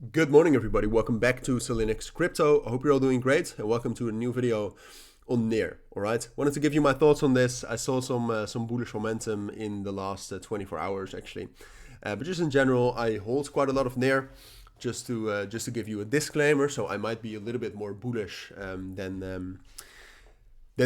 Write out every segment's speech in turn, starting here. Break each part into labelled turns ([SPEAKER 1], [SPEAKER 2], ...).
[SPEAKER 1] Good morning, everybody. Welcome back to Cilinix Crypto. I hope you're all doing great, and welcome to a new video on NEAR. All right, wanted to give you my thoughts on this. I saw some bullish momentum in the last 24 hours, actually, but just in general, I hold quite a lot of NEAR. Just to give you a disclaimer, so I might be a little bit more bullish than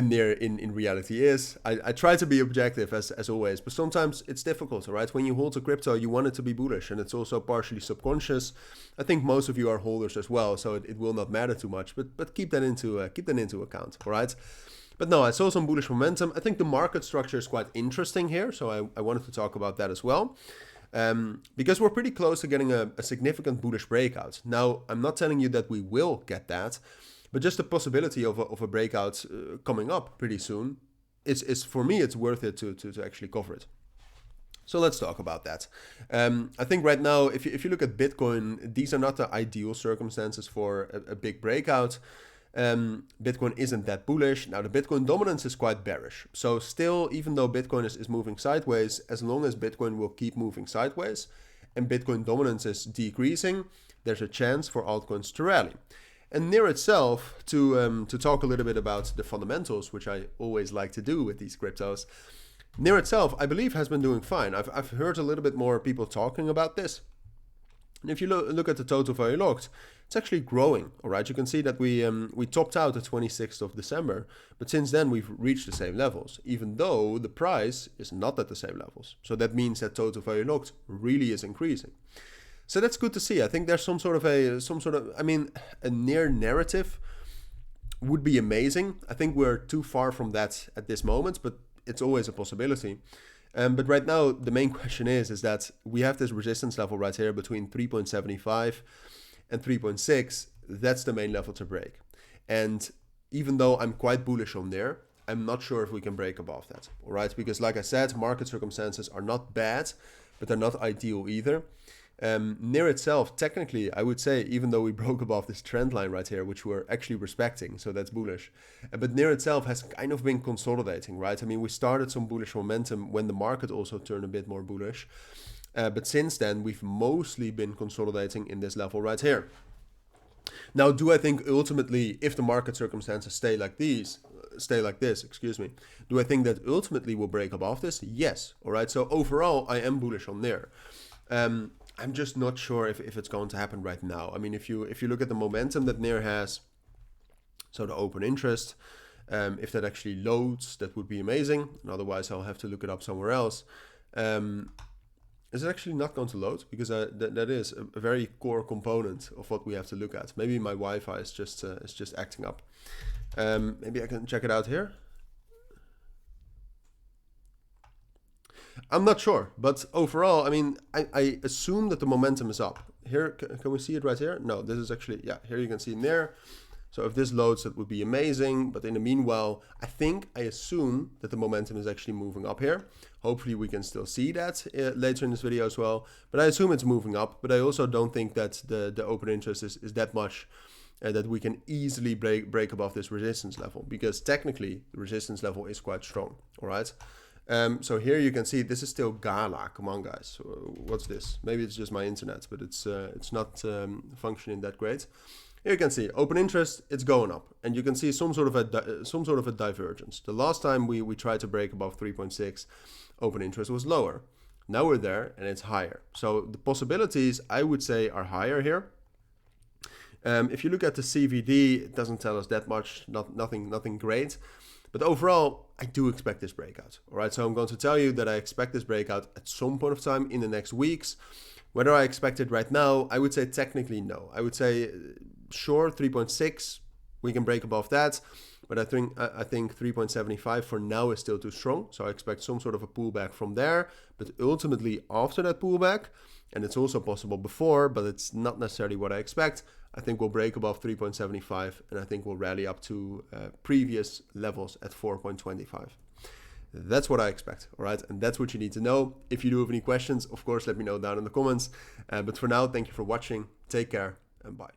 [SPEAKER 1] NEAR in reality is. I try to be objective as always, but sometimes it's difficult, all right? When you hold a crypto, you want it to be bullish, and it's also partially subconscious. I think most of you are holders as well, so it will not matter too much, but keep that into account, all right? But no, I saw some bullish momentum. I think the market structure is quite interesting here, so I wanted to talk about that as well. Because we're pretty close to getting a significant bullish breakout. Now, I'm not telling you that we will get that, but just the possibility of a breakout coming up pretty soon is for me, it's worth it to actually cover it. So let's talk about that. I think right now, if you look at Bitcoin, these are not the ideal circumstances for a big breakout. Bitcoin isn't that bullish. Now, the Bitcoin dominance is quite bearish. So still, even though Bitcoin is moving sideways, as long as Bitcoin will keep moving sideways and Bitcoin dominance is decreasing, there's a chance for altcoins to rally. And NEAR itself, to talk a little bit about the fundamentals, which I always like to do with these cryptos, NEAR itself, I believe, has been doing fine. I've heard a little bit more people talking about this. And if you look at the total value locked, it's actually growing, all right? You can see that we topped out the 26th of December, but since then we've reached the same levels, even though the price is not at the same levels. So that means that total value locked really is increasing. So that's good to see. I think there's some sort of a NEAR narrative would be amazing. I think we're too far from that at this moment, but it's always a possibility. But right now, the main question is that we have this resistance level right here between 3.75 and 3.6. That's the main level to break. And even though I'm quite bullish on NEAR, I'm not sure if we can break above that. All right, because like I said, market circumstances are not bad, but they're not ideal either. NEAR itself, technically, I would say, even though we broke above this trend line right here, which we're actually respecting, so that's bullish, but NEAR itself has kind of been consolidating, right? I mean, we started some bullish momentum when the market also turned a bit more bullish, but since then, we've mostly been consolidating in this level right here. Now, do I think ultimately, if the market circumstances stay like this, do I think that ultimately we'll break above this? Yes, all right? So overall, I am bullish on NEAR. I'm just not sure if it's going to happen right now. I mean, if you look at the momentum that NEAR has, so the open interest, if that actually loads, that would be amazing. And otherwise, I'll have to look it up somewhere else. Is it actually not going to load? Because that is a very core component of what we have to look at. Maybe my Wi-Fi is just acting up. Maybe I can check it out here. I'm not sure, but overall, I mean, I assume that the momentum is up. Here, can we see it right here? No, this is actually, yeah, here you can see NEAR. So if this loads, that would be amazing. But in the meanwhile, I assume that the momentum is actually moving up here. Hopefully we can still see that later in this video as well. But I assume it's moving up. But I also don't think that the open interest is that much that we can easily break above this resistance level. Because technically, the resistance level is quite strong, all right? So here you can see this is still Gala. Come on, guys. What's this? Maybe it's just my internet, but it's not functioning that great. Here you can see open interest. It's going up, and you can see some sort of a divergence. The last time we tried to break above 3.6, open interest was lower. Now we're there, and it's higher. So the possibilities, I would say, are higher here. If you look at the CVD, it doesn't tell us that much. Nothing great. But overall, I do expect this breakout. All right, so I'm going to tell you that I expect this breakout at some point of time in the next weeks. Whether I expect it right now, I would say technically no. I would say, sure, 3.6, we can break above that. But I think 3.75 for now is still too strong. So I expect some sort of a pullback from there. But ultimately, after that pullback, and it's also possible before, but it's not necessarily what I expect, I think we'll break above 3.75, and I think we'll rally up to previous levels at 4.25. That's what I expect, all right? And that's what you need to know. If you do have any questions, of course, let me know down in the comments. But for now, thank you for watching. Take care, and bye.